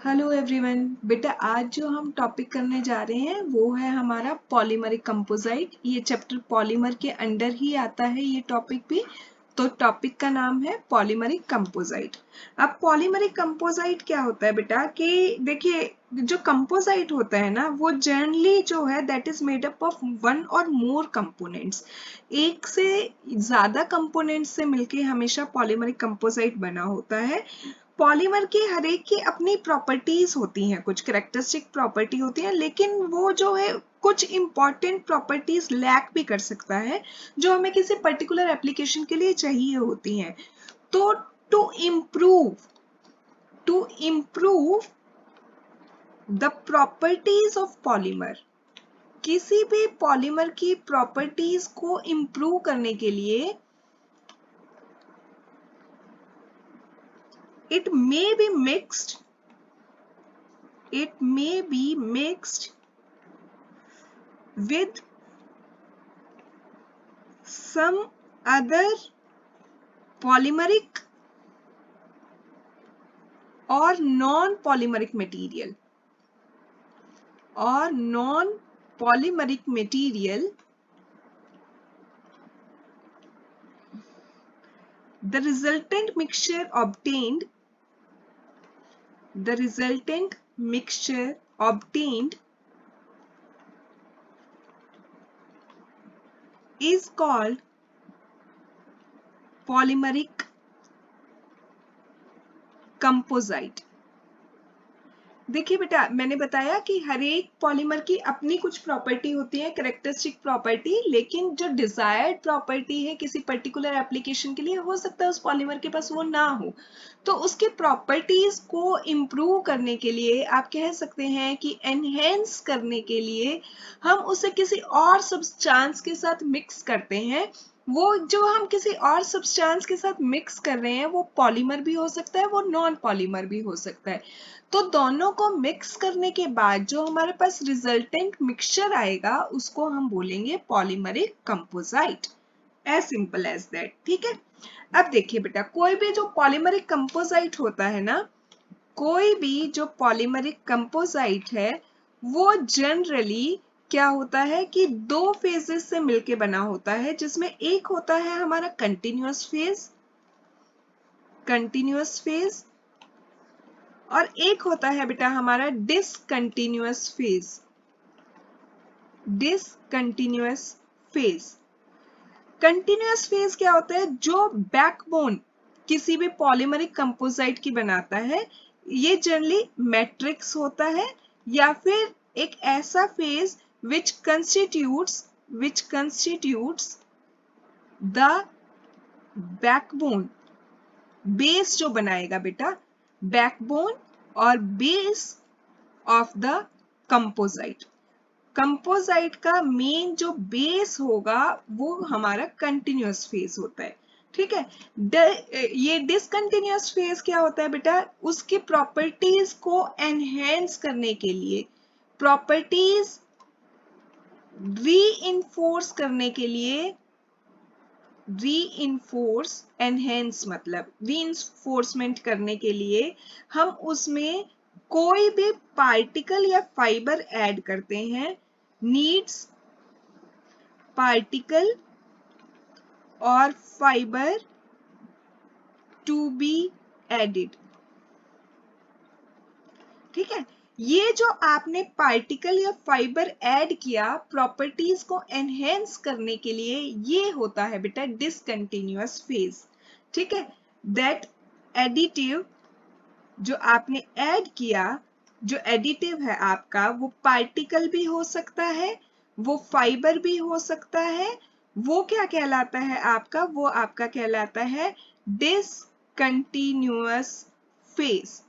Hello everyone. बेटा आज जो हम टॉपिक करने जा रहे हैं वो है हमारा पॉलीमरिक कंपोजिट। ये चैप्टर पॉलीमर के अंडर ही आता है ये टॉपिक भी। तो टॉपिक का नाम है पॉलीमरिक कंपोजिट। अब पॉलीमरिक कंपोजिट क्या होता है बेटा कि देखिए जो कंपोजिट होता है ना वो जनरली जो है that is made up of one और मोर कंपोनेंट्स। एक से ज्यादा कंपोनेंट्स से मिलके हमेशा पॉलीमरिक कंपोजिट बना होता है। पॉलीमर की हर एक की अपनी प्रॉपर्टीज होती हैं, कुछ कैरेक्टरिस्टिक प्रॉपर्टी होती है, लेकिन वो जो है कुछ इंपॉर्टेंट प्रॉपर्टीज लैक भी कर सकता है जो हमें किसी पर्टिकुलर एप्लीकेशन के लिए चाहिए होती हैं। तो to improve the properties of polymer, किसी भी पॉलीमर की प्रॉपर्टीज को इम्प्रूव करने के लिए it may be mixed with some other polymeric or non-polymeric material the resultant mixture obtained is called polymeric composite। देखिए बेटा मैंने बताया कि हर एक पॉलीमर की अपनी कुछ प्रॉपर्टी होती है, कैरेक्टरिस्टिक प्रॉपर्टी, लेकिन जो डिजायर्ड प्रॉपर्टी है किसी पर्टिकुलर एप्लीकेशन के लिए हो सकता है उस पॉलीमर के पास वो ना हो। तो उसके प्रॉपर्टीज को इम्प्रूव करने के लिए आप कह सकते हैं कि एनहेंस करने के लिए हम उसे किसी और सब्सटेंस के साथ मिक्स करते हैं। वो जो हम किसी और सब्सटेंस के साथ मिक्स कर रहे हैं वो पॉलीमर भी हो सकता है, वो नॉन पॉलीमर भी हो सकता है। तो दोनों को मिक्स करने के बाद जो हमारे पास रिजल्टेंट मिक्सचर आएगा उसको हम बोलेंगे polymeric composite. As simple as that. ठीक है। अब देखिए बेटा कोई भी जो पॉलीमरिक कंपोजिट होता है ना, कोई भी जो पॉलीमरिक कंपोजिट है वो जनरली क्या होता है कि दो फेजेस से मिलके बना होता है, जिसमें एक होता है हमारा कंटिन्यूअस फेज और एक होता है बेटा हमारा डिसकंटिन्यूअस फेज। कंटिन्यूअस फेज क्या होता है? जो बैकबोन किसी भी पॉलीमरिक कंपोजिट की बनाता है, ये जनरली मैट्रिक्स होता है या फिर एक ऐसा phase which constitutes the backbone, base जो बनाएगा बेटा, बैकबोन और base of the composite. Composite का मेन जो बेस होगा वो हमारा कंटिन्यूअस फेज होता है। ठीक है। ये डिसकंटिन्यूअस फेज क्या होता है बेटा? उसकी प्रॉपर्टीज को एनहेंस करने के लिए, प्रॉपर्टीज रीइंफोर्स करने के लिए, रीइंफोर्समेंट करने के लिए हम उसमें कोई भी पार्टिकल या फाइबर ऐड करते हैं। नीड्स पार्टिकल और फाइबर टू बी एडिड। ठीक है। ये जो आपने पार्टिकल या फाइबर ऐड किया प्रॉपर्टीज को एनहेंस करने के लिए, ये होता है बेटा डिसकंटिन्यूअस फेज। ठीक है। दैट एडिटिव जो आपने ऐड किया, जो एडिटिव है आपका, वो पार्टिकल भी हो सकता है, वो फाइबर भी हो सकता है। वो क्या कहलाता है आपका? वो आपका कहलाता है डिसकंटिन्यूअस फेज।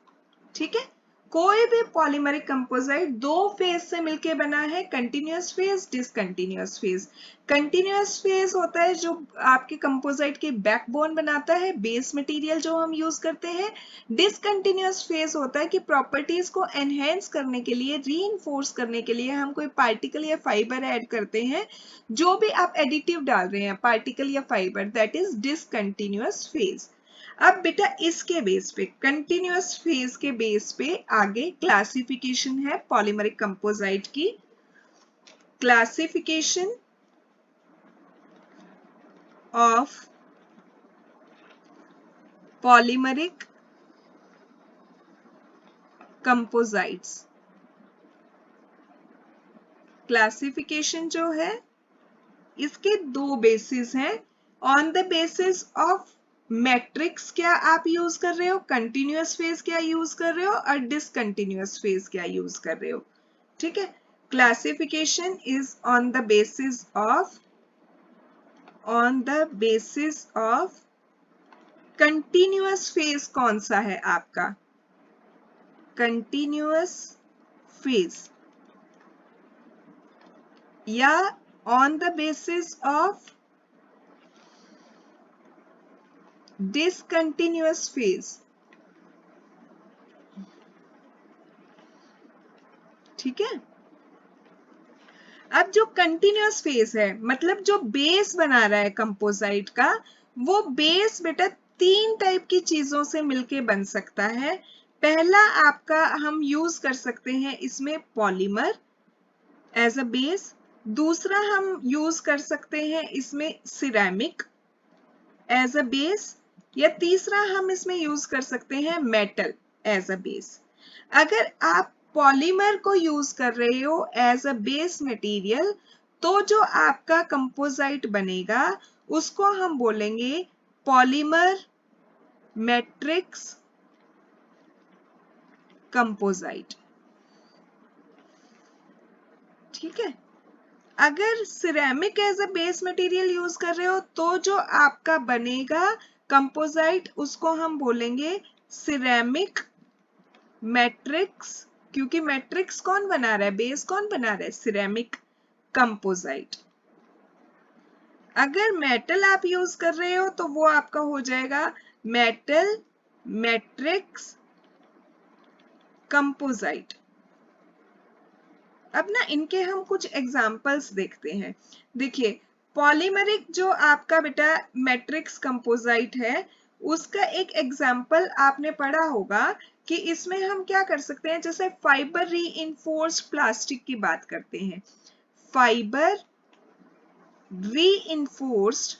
ठीक है। कोई भी पॉलीमरिक कंपोजिट दो फेज से मिलके बना है, continuous phase, discontinuous phase. Continuous phase होता है जो आपके कंपोजिट की बैकबोन बनाता है, बेस मटेरियल जो हम यूज करते हैं। डिसकंटिन्यूअस फेज होता है कि प्रॉपर्टीज को एनहेंस करने के लिए, रीइंफोर्स करने के लिए हम कोई पार्टिकल या फाइबर ऐड करते हैं। जो भी आप एडिटिव डाल रहे हैं, पार्टिकल या fibre, that is discontinuous phase. अब बेटा इसके बेस पे, कंटिन्यूअस फेज के बेस पे आगे क्लासिफिकेशन है पॉलीमरिक कंपोजाइट की। Classification of polymeric composites. Classification जो है इसके दो बेसिस हैं। On the basis of matrix क्या आप यूज कर रहे हो, कंटिन्यूअस फेज क्या यूज कर रहे हो, और डिसकंटिन्यूअस फेज क्या यूज कर रहे हो। ठीक है, classification is on the basis of continuous phase कौन सा है आपका, कंटिन्यूअस फेज, या on the basis of discontinuous phase. ठीक है, अब जो कंटिन्यूअस फेज है मतलब जो बेस बना रहा है कंपोजाइट का, वो बेस बेटा तीन टाइप की चीजों से मिलके बन सकता है। पहला आपका हम यूज कर सकते हैं इसमें पॉलीमर एज अ बेस, दूसरा हम यूज कर सकते हैं इसमें सिरेमिक एज अ बेस, या तीसरा हम इसमें यूज कर सकते हैं मेटल एज अ बेस। अगर आप पॉलीमर को यूज कर रहे हो एज अ बेस मटेरियल, तो जो आपका कंपोजाइट बनेगा उसको हम बोलेंगे पॉलीमर मैट्रिक्स कंपोजाइट। ठीक है, अगर ceramic as a base material use कर रहे हो तो जो आपका बनेगा कंपोजाइट उसको हम बोलेंगे सिरेमिक मैट्रिक्स, क्योंकि मैट्रिक्स कौन बना रहा है, बेस कौन बना रहा है, सिरेमिक कंपोजाइट। अगर मेटल आप यूज कर रहे हो तो वो आपका हो जाएगा मेटल मैट्रिक्स कंपोजाइट। अब ना इनके हम कुछ एग्जाम्पल्स देखते हैं। देखिए, पॉलीमरिक जो आपका बेटा मैट्रिक्स कंपोजाइट है, उसका एक एग्जाम्पल आपने पढ़ा होगा कि इसमें हम क्या कर सकते हैं, जैसे फाइबर रीइंफोर्स्ड प्लास्टिक की बात करते हैं। फाइबर रीइंफोर्स्ड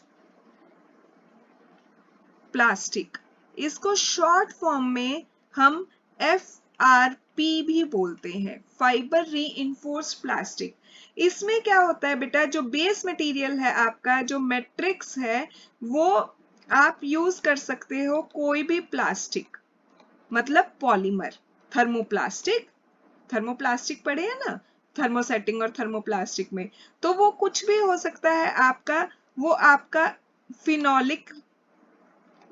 प्लास्टिक, इसको शॉर्ट फॉर्म में हम FRP भी बोलते हैं, फाइबर रीइंफोर्स्ड प्लास्टिक। इसमें क्या होता है बेटा, जो बेस मटेरियल है आपका, जो मैट्रिक्स है, वो आप यूज कर सकते हो कोई भी प्लास्टिक, मतलब पॉलीमर, थर्मोप्लास्टिक, थर्मोप्लास्टिक पढ़े हैं ना, थर्मोसेटिंग और थर्मोप्लास्टिक में, तो वो कुछ भी हो सकता है आपका। वो आपका फिनोलिक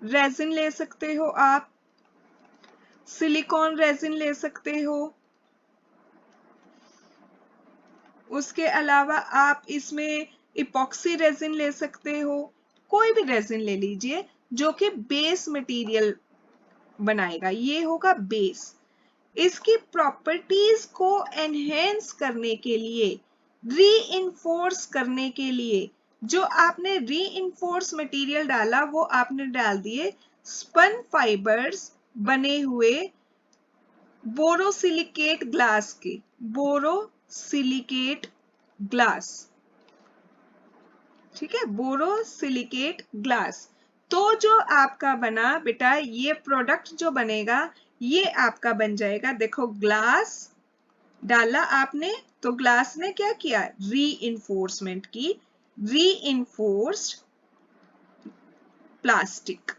रेजिन ले सकते हो, आप सिलिकॉन रेजिन ले सकते हो, उसके अलावा आप इसमें इपॉक्सी रेजिन ले सकते हो, कोई भी रेजिन ले लीजिए जो कि बेस मटेरियल बनाएगा, ये होगा बेस। इसकी प्रॉपर्टीज को एनहेंस करने के लिए, रीइंफोर्स करने के लिए, जो आपने रीइंफोर्स मटेरियल डाला वो आपने डाल दिए स्पन फाइबर्स बने हुए बोरोसिलिकेट ग्लास के, बोरोसिलिकेट ग्लास। ठीक है, बोरोसिलिकेट ग्लास। तो जो आपका बना बेटा, ये प्रोडक्ट जो बनेगा ये आपका बन जाएगा, देखो ग्लास डाला आपने तो ग्लास ने क्या किया, रीइंफोर्समेंट की, रीइंफोर्स्ड प्लास्टिक।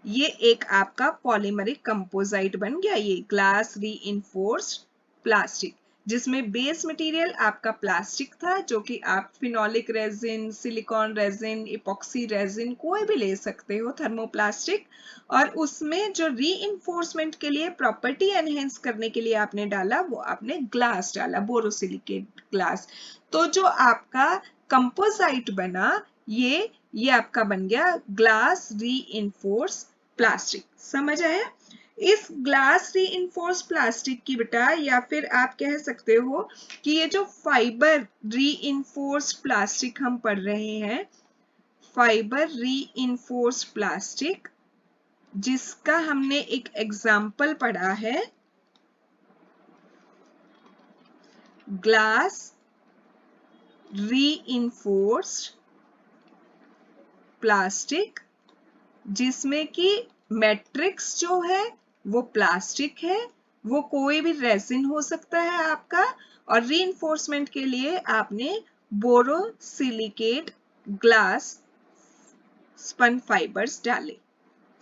ये एक आपका पॉलीमरिक कंपोजाइट बन गया, ये ग्लास रीइंफोर्स्ड प्लास्टिक, जिसमें बेस मटेरियल आपका प्लास्टिक था, जो कि आप phenolic resin, silicon resin, epoxy resin कोई भी ले सकते हो, थर्मोप्लास्टिक, और उसमें जो रीइंफोर्समेंट के लिए, प्रॉपर्टी एनहेंस करने के लिए आपने डाला, वो आपने ग्लास डाला, बोरोसिलिकेट ग्लास। तो जो आपका कंपोजाइट बना, ये आपका बन गया ग्लास रीइंफोर्स प्लास्टिक। समझ आया? इस ग्लास रीइंफोर्स प्लास्टिक की बेटा, या फिर आप कह सकते हो कि ये जो फाइबर रीइंफोर्स प्लास्टिक हम पढ़ रहे हैं, फाइबर रीइंफोर्स प्लास्टिक, जिसका हमने एक एग्जाम्पल पढ़ा है, ग्लास रीइंफोर्स्ड प्लास्टिक, जिसमें कि मैट्रिक्स जो है वो प्लास्टिक है, वो कोई भी रेजिन हो सकता है आपका, और रीइंफोर्समेंट के लिए आपने बोरोसिलिकेट ग्लास स्पन फाइबर्स डाले।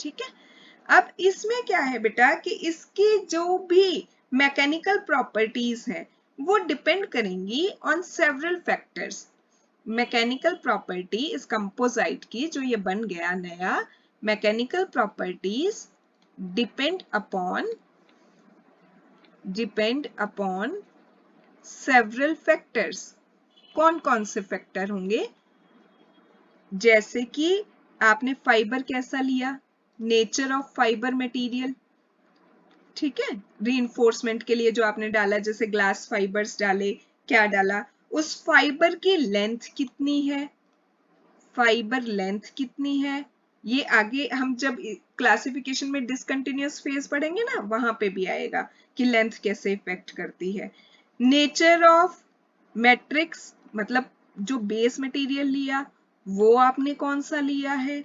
ठीक है, अब इसमें क्या है बेटा कि इसकी जो भी मैकेनिकल प्रॉपर्टीज हैं वो डिपेंड करेंगी on several factors. Mechanical property इस कंपोजिट की जो ये बन गया नया, mechanical properties depend upon several factors. कौन कौन से फैक्टर होंगे? जैसे कि आपने फाइबर कैसा लिया, नेचर ऑफ फाइबर मटेरियल, ठीक है, रीइंफोर्समेंट के लिए जो आपने डाला, जैसे ग्लास फाइबर्स डाले, क्या डाला, उस फाइबर की लेंथ कितनी है, फाइबर लेंथ कितनी है, ये आगे हम जब क्लासिफिकेशन में डिसकंटिन्यूअस फेज पढ़ेंगे ना, वहां पे भी आएगा कि लेंथ कैसे इफेक्ट करती है। नेचर ऑफ मैट्रिक्स, मतलब जो बेस मटेरियल लिया वो आपने कौन सा लिया है,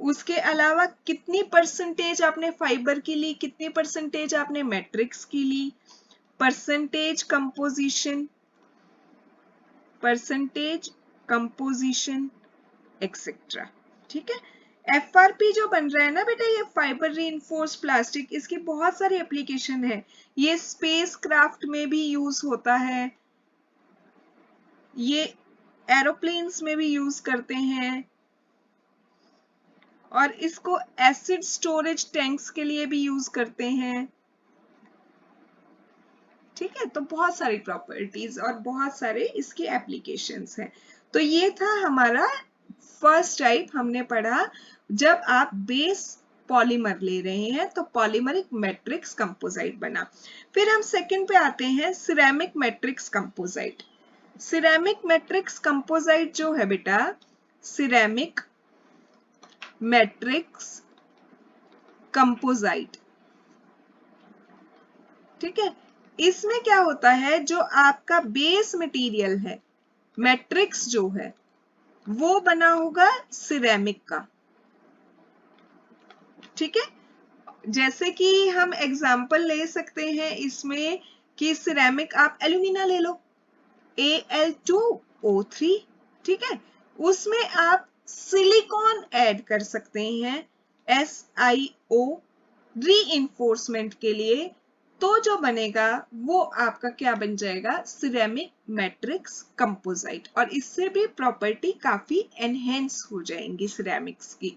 उसके अलावा कितनी परसेंटेज आपने फाइबर की ली, कितनी परसेंटेज आपने मैट्रिक्स की ली, परसेंटेज कंपोजिशन एक्सेट्रा। ठीक है, एफआरपी जो बन रहा है ना बेटा, ये फाइबर रीइंफोर्स्ड प्लास्टिक, इसकी बहुत सारी एप्लीकेशन है। ये स्पेस क्राफ्ट में भी यूज होता है, ये एरोप्लेन्स में भी यूज करते हैं, और इसको एसिड स्टोरेज टैंक्स के लिए भी यूज करते हैं। ठीक है, तो बहुत सारी प्रॉपर्टीज और बहुत सारे इसके एप्लीकेशंस हैं। तो ये था हमारा फर्स्ट टाइप, हमने पढ़ा जब आप बेस पॉलीमर ले रहे हैं तो पॉलीमरिक मैट्रिक्स कंपोजिट बना। फिर हम सेकंड पे आते हैं, ceramic matrix composite. Ceramic matrix composite जो है बेटा, सिरेमिक मैट्रिक्स कंपोजिट, ठीक है, इसमें क्या होता है, जो आपका बेस मटेरियल है, मैट्रिक्स जो है वो बना होगा सिरेमिक का। ठीक है, जैसे कि हम एग्जाम्पल ले सकते हैं इसमें कि सिरेमिक आप एल्यूमिना ले लो, Al2O3, ठीक है, उसमें आप सिलिकॉन ऐड कर सकते हैं, SiO, रीइंफोर्समेंट के लिए, तो जो बनेगा वो आपका क्या बन जाएगा, सिरेमिक मैट्रिक्स कंपोजिट, और इससे भी प्रॉपर्टी काफी एनहेंस हो जाएंगी सिरेमिक्स की।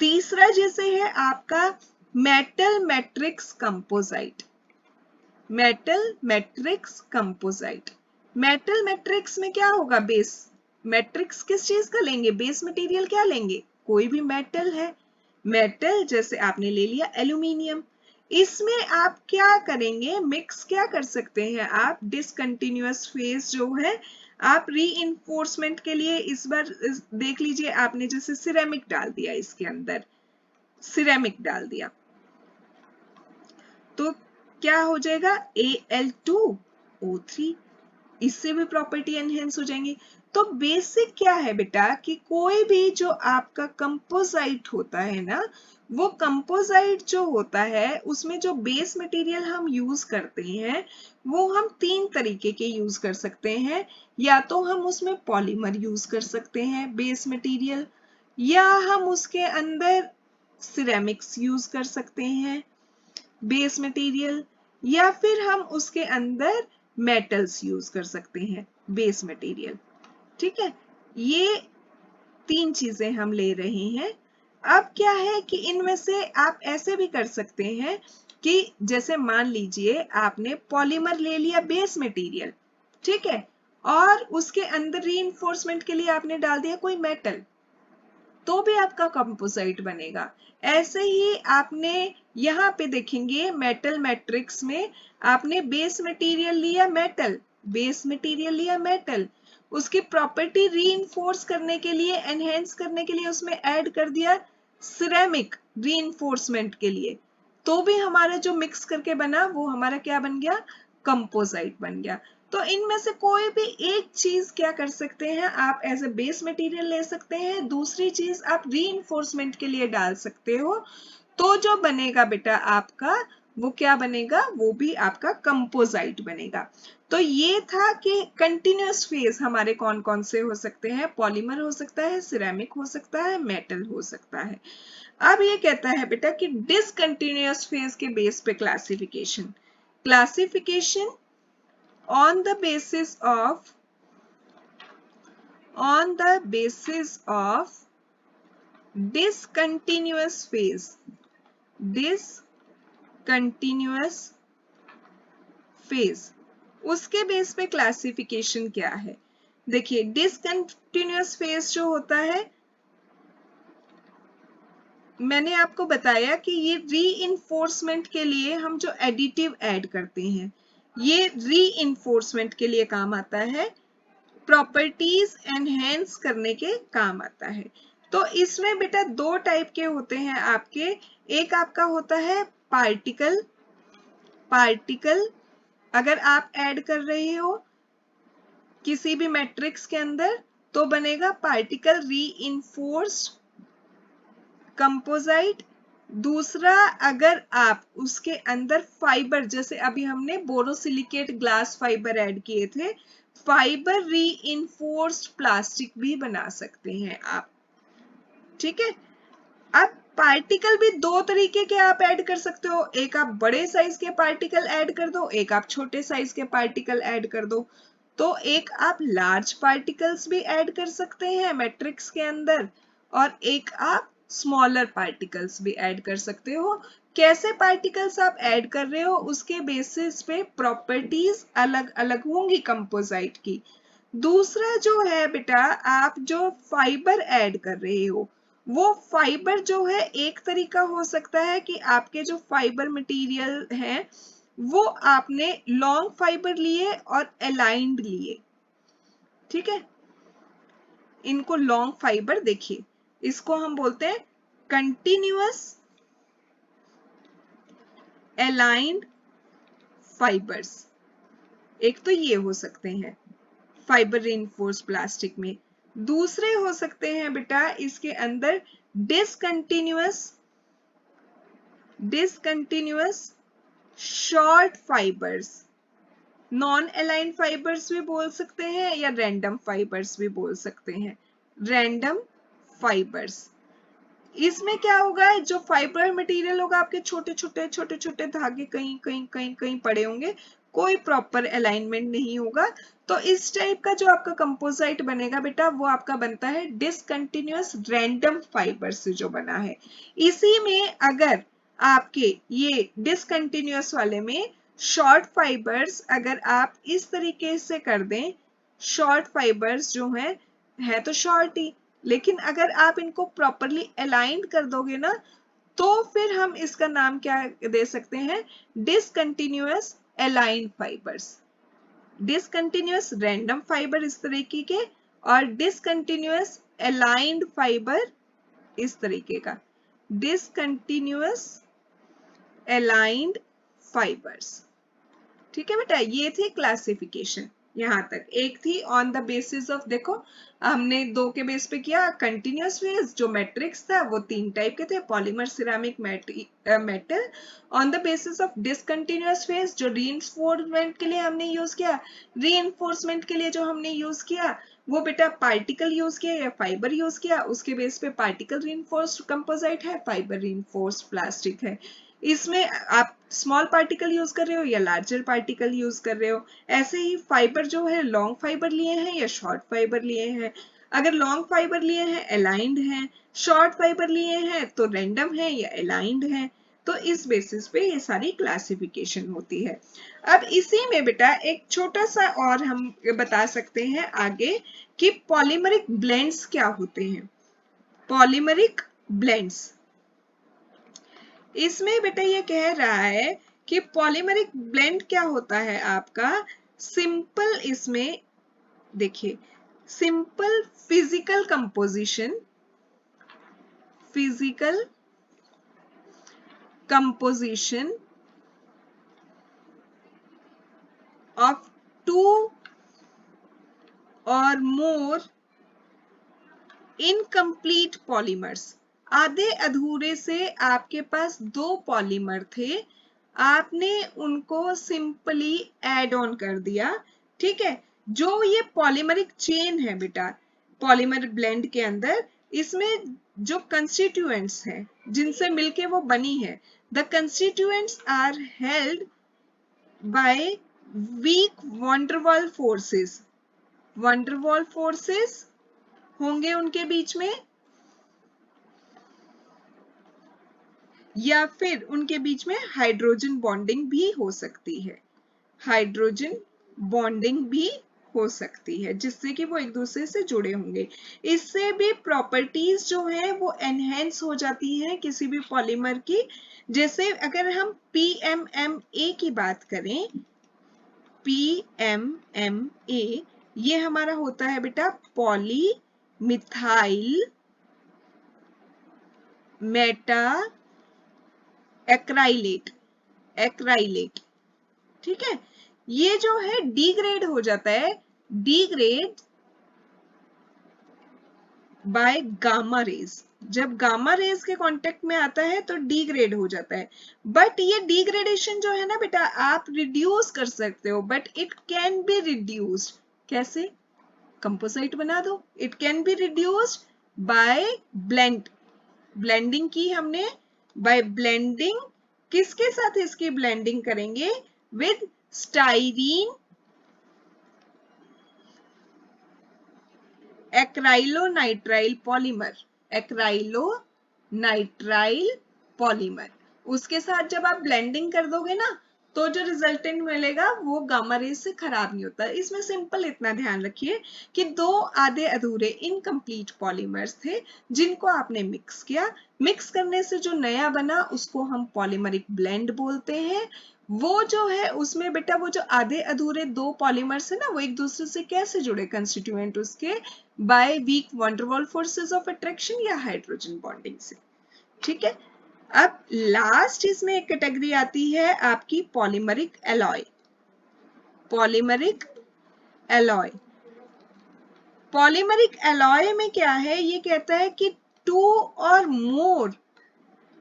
तीसरा जैसे है आपका metal matrix composite, metal matrix composite. Metal matrix में क्या होगा, बेस मैट्रिक्स किस चीज का लेंगे, बेस मटेरियल क्या लेंगे, कोई भी मेटल है, मेटल जैसे आपने ले लिया एल्यूमिनियम, इसमें आप क्या करेंगे, मिक्स क्या कर सकते हैं आप, डिसकंटिन्यूअस फेज जो है, आप रीइंफोर्समेंट के लिए इस बार देख लीजिए, आपने जैसे सिरेमिक डाल दिया, इसके अंदर सिरेमिक डाल दिया तो क्या हो जाएगा, Al2O3, इससे भी प्रॉपर्टी एनहेंस हो जाएंगी। तो बेसिक क्या है बेटा कि कोई भी जो आपका कंपोजिट होता है ना, वो कंपोजिट जो होता है उसमें जो बेस मटेरियल हम यूज करते हैं वो हम तीन तरीके के यूज कर सकते हैं, या तो हम उसमें पॉलीमर यूज कर सकते हैं बेस मटेरियल, या हम उसके अंदर सिरेमिक्स यूज कर सकते हैं बेस मटेरियल, या फिर हम उसके अंदर मेटल्स यूज कर सकते हैं बेस मटेरियल। ठीक है, ये तीन चीजें हम ले रहे हैं। अब क्या है कि इनमें से आप ऐसे भी कर सकते हैं कि जैसे मान लीजिए आपने पॉलीमर ले लिया बेस मटेरियल, ठीक है, और उसके अंदर रीइंफोर्समेंट के लिए आपने डाल दिया कोई मेटल, तो भी आपका कंपोजिट बनेगा। ऐसे ही आपने यहाँ पे देखेंगे मेटल मैट्रिक्स में आपने बेस मटेरियल लिया मेटल, बेस मटेरियल लिया मेटल, उसकी प्रॉपर्टी रीइंफोर्स करने के लिए, एनहेंस करने के लिए उसमें ऐड कर दिया सिरेमिक रीइंफोर्समेंट के लिए, तो भी हमारा जो मिक्स करके बना वो हमारा क्या बन गया, कंपोजिट बन गया। तो इनमें से कोई भी एक चीज क्या कर सकते हैं आप एज ए बेस मटेरियल ले सकते हैं, दूसरी चीज आप रीइंफोर्समेंट के लिए डाल सकते हो, तो जो बनेगा बेटा आपका वो क्या बनेगा, वो भी आपका कंपोजिट बनेगा। तो ये था कि कंटिन्यूअस फेज हमारे कौन कौन से हो सकते हैं, पॉलीमर हो सकता है, सिरेमिक हो सकता है, मेटल हो सकता है। अब ये कहता है बेटा कि डिसकंटिन्यूअस फेज के बेस पे classification, classification on the basis of discontinuous phase, discontinuous phase, उसके बेस पे क्लासिफिकेशन क्या है। देखिए डिसकंटिन्यूअस फेज जो होता है, मैंने आपको बताया कि ये रीइंफोर्समेंट के लिए हम जो एडिटिव ऐड करते हैं, ये रीइंफोर्समेंट के लिए काम आता है, प्रॉपर्टीज एनहेंस करने के काम आता है। तो इसमें बेटा दो टाइप के होते हैं आपके, एक आपका होता है पार्टिकल, पार्टिकल अगर आप ऐड कर रहे हो किसी भी मैट्रिक्स के अंदर तो बनेगा पार्टिकल रीइंफोर्स्ड कंपोजिट। दूसरा अगर आप उसके अंदर फाइबर, जैसे अभी हमने बोरोसिलिकेट ग्लास फाइबर ऐड किए थे, फाइबर रीइंफोर्स्ड प्लास्टिक भी बना सकते हैं आप, ठीक है। अब पार्टिकल भी दो तरीके के आप ऐड कर सकते हो, एक आप बड़े साइज के पार्टिकल ऐड कर दो, एक आप छोटे साइज के पार्टिकल ऐड कर दो। तो एक आप लार्ज पार्टिकल्स भी ऐड कर सकते हैं मैट्रिक्स के अंदर, और एक आप स्मॉलर पार्टिकल्स भी ऐड कर सकते हो। कैसे पार्टिकल्स आप ऐड कर रहे हो उसके बेसिस पे प्रॉपर्टीज अलग अलग होंगी कंपोजिट की। दूसरा जो है बेटा, आप जो फाइबर ऐड कर रहे हो, वो फाइबर जो है एक तरीका हो सकता है कि आपके जो फाइबर मटेरियल है वो आपने लॉन्ग फाइबर लिए और अलाइंड लिए, ठीक है। इनको लॉन्ग फाइबर, देखिए इसको हम बोलते हैं कंटिन्यूअस अलाइंड फाइबर्स। एक तो ये हो सकते हैं फाइबर रीइंफोर्स प्लास्टिक में। दूसरे हो सकते हैं बेटा इसके अंदर discontinuous short fibres, non align fibres भी बोल सकते हैं या रैंडम फाइबर्स भी बोल सकते हैं, रैंडम फाइबर्स। इसमें क्या होगा, जो फाइबर मटेरियल होगा आपके छोटे छोटे धागे कहीं कहीं कहीं कहीं पड़े होंगे, कोई प्रॉपर अलाइनमेंट नहीं होगा। तो इस टाइप का जो आपका कंपोजिट बनेगा बेटा वो आपका बनता है डिसकंटिन्यूअस रैंडम फाइबर से जो बना है। इसी में अगर आपके ये डिसकंटिन्यूअस वाले में शॉर्ट फाइबर्स अगर आप इस तरीके से कर दें, शॉर्ट फाइबर्स जो है तो शॉर्ट ही, लेकिन अगर आप इनको प्रॉपरली अलाइंड कर दोगे ना तो फिर हम इसका नाम क्या दे सकते हैं, discontinuous aligned fibres. Discontinuous random fibre इस तरीके के और डिसकंटिन्यूअस अलाइंड फाइबर इस तरीके का, डिसकंटिन्यूअस अलाइंड फाइबर्स। ठीक है बेटा, ये थी क्लासिफिकेशन। यहाँ तक एक थी ऑन द बेसिस ऑफ, देखो हमने दो के बेस पे किया, कंटिन्यूअस फेज जो मैट्रिक्स था वो तीन टाइप के थे, polymer, ceramic, metal. On the basis of discontinuous phase जो रीइंफोर्समेंट के लिए हमने यूज किया, रीइंफोर्समेंट के लिए जो हमने यूज किया वो बेटा पार्टिकल यूज किया या फाइबर यूज किया, उसके बेस पे पार्टिकल रीइंफोर्स्ड कंपोजिट है, फाइबर रीइंफोर्स्ड प्लास्टिक है। इसमें आप स्मॉल पार्टिकल यूज कर रहे हो या लार्जर पार्टिकल यूज कर रहे हो। ऐसे ही फाइबर जो है लॉन्ग फाइबर लिए हैं या शॉर्ट फाइबर लिए हैं, अगर लॉन्ग फाइबर लिए हैं अलाइंड हैं, शॉर्ट फाइबर लिए हैं तो रैंडम है या अलाइंड है। तो इस बेसिस पे ये सारी क्लासिफिकेशन होती है। अब इसी में बेटा एक छोटा सा और हम बता सकते हैं आगे कि पॉलीमरिक ब्लेंड्स क्या होते हैं। पॉलीमरिक ब्लेंड्स, इसमें बेटा ये कह रहा है कि पॉलीमरिक ब्लेंड क्या होता है आपका, सिंपल, इसमें देखिए simple physical composition, physical composition of two or more incomplete polymers। आधे अधूरे से आपके पास दो पॉलीमर थे, आपने उनको सिंपली ऐड ऑन कर दिया। ठीक है, जो ये पॉलीमरिक चेन है बेटा पॉलीमर ब्लेंड के अंदर, इसमें जो कंस्टिट्यूएंट्स हैं जिनसे मिलके वो बनी है, the constituents are held by weak van der Waals forces. Van der Waals forces होंगे उनके बीच में, या फिर उनके बीच में हाइड्रोजन बॉन्डिंग भी हो सकती है। हाइड्रोजन बॉन्डिंग भी हो सकती है जिससे कि वो एक दूसरे से जुड़े होंगे। इससे भी प्रॉपर्टीज जो है वो एनहेंस हो जाती हैं किसी भी पॉलीमर की। जैसे अगर हम PMMA की बात करें, PMMA ये हमारा होता है बेटा poly methyl Meta acrylate. Acrylate, ठीक है, ये जो है डिग्रेड हो जाता है, डिग्रेड बाय गामा रेज। जब गामा रेज के कांटेक्ट में आता है तो डिग्रेड हो जाता है। बट ये डिग्रेडेशन जो है ना बेटा आप रिड्यूस कर सकते हो, but it can be reduced. कैसे? कंपोजिट बना दो। It can be reduced by blend. Blending की हमने, बाय ब्लेंडिंग किसके साथ इसकी ब्लेंडिंग करेंगे? With styrene acrylonitrile polymer. Acrylonitrile polymer, उसके साथ जब आप ब्लेंडिंग कर दोगे ना तो जो रिजल्टेंट मिलेगा वो गामा रेज से खराब नहीं होता। इसमें सिंपल इतना ध्यान रखिए कि दो आधे अधूरे इनकम्प्लीट पॉलीमर्स थे जिनको आपने मिक्स किया। मिक्स करने से जो नया बना उसको हम पॉलीमरिक ब्लेंड बोलते हैं। वो जो है उसमें बेटा वो जो आधे अधूरे दो पॉलीमर्स है ना वो एक दूसरे से कैसे जुड़े कंस्टिट्यूएंट उसके? By weak van der Waals forces of attraction या हाइड्रोजन बॉन्डिंग से। ठीक है, अब लास्ट इसमें एक कैटेगरी आती है आपकी polymeric alloy. Polymeric alloy, polymeric alloy में क्या है? ये कहता है कि टू और मोर,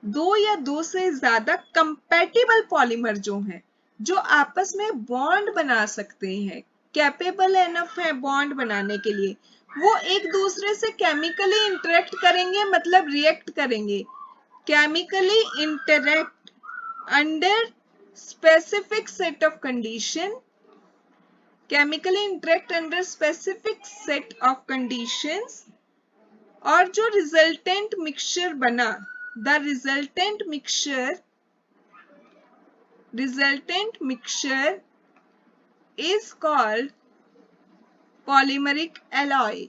दो या दो से ज्यादा कंपैटिबल पॉलीमर जो हैं, जो आपस में बॉन्ड बना सकते हैं, कैपेबल एनफ है बॉन्ड बनाने के लिए, वो एक दूसरे से केमिकली इंटरेक्ट करेंगे, मतलब रिएक्ट करेंगे। Chemically interact under specific set of condition. Chemically interact under specific set of conditions, और जो रिजल्टेंट मिक्सचर बना, the resultant mixture is called polymeric alloy.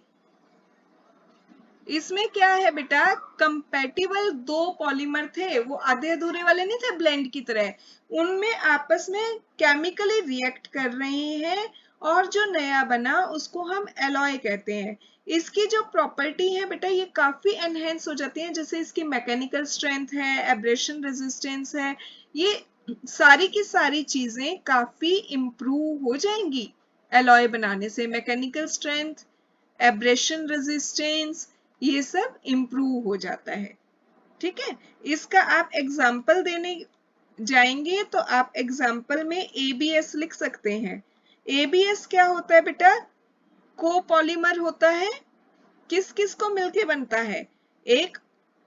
इसमें क्या है बेटा? कंपैटिबल दो पॉलीमर थे, वो आधे अधूरे वाले नहीं थे ब्लेंड की तरह, उनमें आपस में केमिकली रिएक्ट कर रहे हैं और जो नया बना उसको हम एलॉय कहते हैं। इसकी जो प्रॉपर्टी है बेटा ये काफी एनहेंस हो जाती है, जैसे इसकी मैकेनिकल स्ट्रेंथ है, एब्रेशन रेजिस्टेंस है, ये सारी की सारी चीजें काफी इंप्रूव हो जाएंगी एलॉय बनाने से। मैकेनिकल स्ट्रेंथ, एब्रेशन रेजिस्टेंस, ये सब इंप्रूव हो जाता है। ठीक है, इसका आप एग्जाम्पल देने जाएंगे तो आप एग्जाम्पल में ABS लिख सकते हैं। ABS क्या होता है बेटा? कोपॉलीमर होता है। किस किस को मिलके बनता है? एक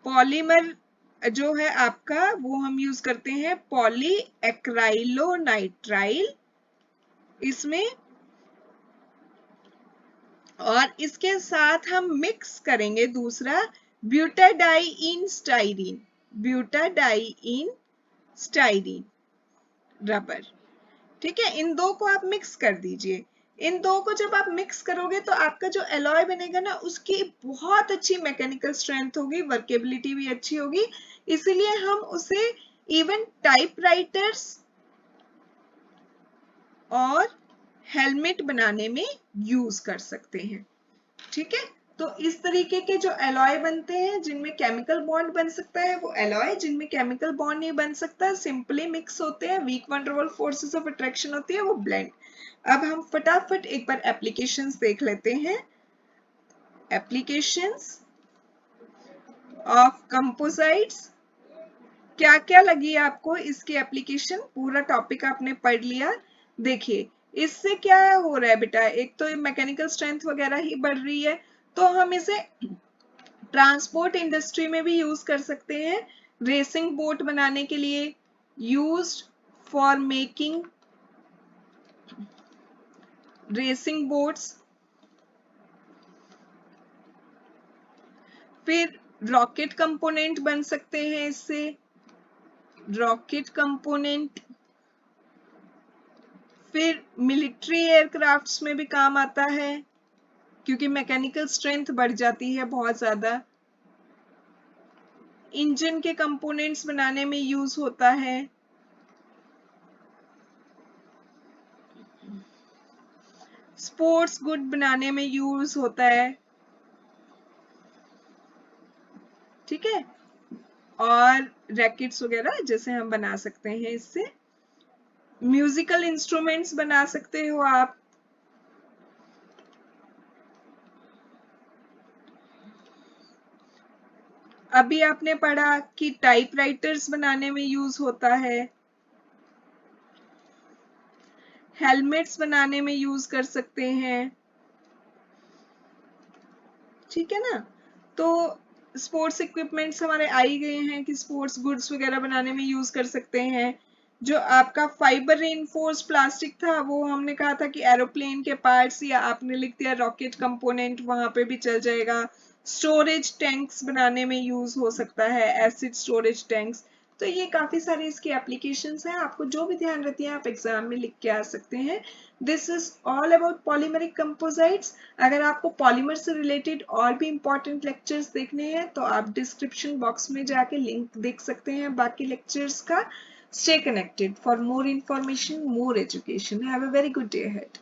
पॉलीमर जो है आपका वो हम यूज करते हैं पॉली एक्राइलोनाइट्राइल इसमें, और इसके साथ हम मिक्स करेंगे दूसरा butadiene styrene. Butadiene styrene rubber. ठीक है, इन दो को आप मिक्स कर दीजिए। इन दो को जब आप मिक्स करोगे तो आपका जो एलॉय बनेगा ना उसकी बहुत अच्छी मैकेनिकल स्ट्रेंथ होगी, वर्केबिलिटी भी अच्छी होगी, इसीलिए हम उसे इवन टाइपराइटर्स और हेलमेट बनाने में यूज कर सकते हैं। ठीक है, तो इस तरीके के जो एलॉय बनते हैं जिनमें केमिकल बॉन्ड बन सकता है वो एलॉय, जिनमें केमिकल बॉन्ड नहीं बन सकता, सिंपली मिक्स होते हैं, वीक वन डर वाल फोर्सेस ऑफ अट्रैक्शन होती है, वो ब्लेंड। अब हम फटाफट एक बार एप्लीकेशंस देख लेते हैं। एप्लीकेशंस ऑफ कंपोजिट्स, क्या क्या लगी आपको इसकी एप्लीकेशन? पूरा टॉपिक आपने पढ़ लिया। देखिए इससे क्या हो रहा है बेटा, एक तो मैकेनिकल स्ट्रेंथ वगैरह ही बढ़ रही है, तो हम इसे ट्रांसपोर्ट इंडस्ट्री में भी यूज कर सकते हैं, रेसिंग बोट बनाने के लिए, used for making racing boats. फिर रॉकेट कंपोनेंट बन सकते हैं इससे, रॉकेट कंपोनेंट। फिर मिलिट्री एयरक्राफ्ट्स में भी काम आता है क्योंकि मैकेनिकल स्ट्रेंथ बढ़ जाती है बहुत ज्यादा। इंजन के कंपोनेंट्स बनाने में यूज होता है। स्पोर्ट्स गुड बनाने में यूज होता है, ठीक है। और रैकेट्स वगैरह जैसे हम बना सकते हैं इससे। म्यूजिकल इंस्ट्रूमेंट्स बना सकते हो आप। अभी आपने पढ़ा कि टाइपराइटर्स बनाने में यूज होता है, हेलमेट्स बनाने में यूज कर सकते हैं, ठीक है ना। तो स्पोर्ट्स इक्विपमेंट्स हमारे आ ही गए हैं कि स्पोर्ट्स गुड्स वगैरह बनाने में यूज कर सकते हैं। जो आपका फाइबर रेनफोर्स प्लास्टिक था वो हमने कहा था कि एरोप्लेन के पार्ट्स, या आपने लिख दिया रॉकेट कंपोनेंट, वहां पे भी चल जाएगा। स्टोरेज टैंक्स बनाने में यूज हो सकता है, एसिड स्टोरेज टैंक्स। तो ये काफी सारी इसकी एप्लीकेशंस हैं, आपको जो भी ध्यान रहती है आप एग्जाम में लिख के आ सकते हैं। This is all about polymeric composites. अगर आपको पॉलीमर से रिलेटेड और भी इंपॉर्टेंट लेक्चर्स देखने हैं तो आप डिस्क्रिप्शन बॉक्स में जाके लिंक देख सकते हैं बाकी लेक्चर्स का। Stay connected for more information, more education. Have a very good day ahead.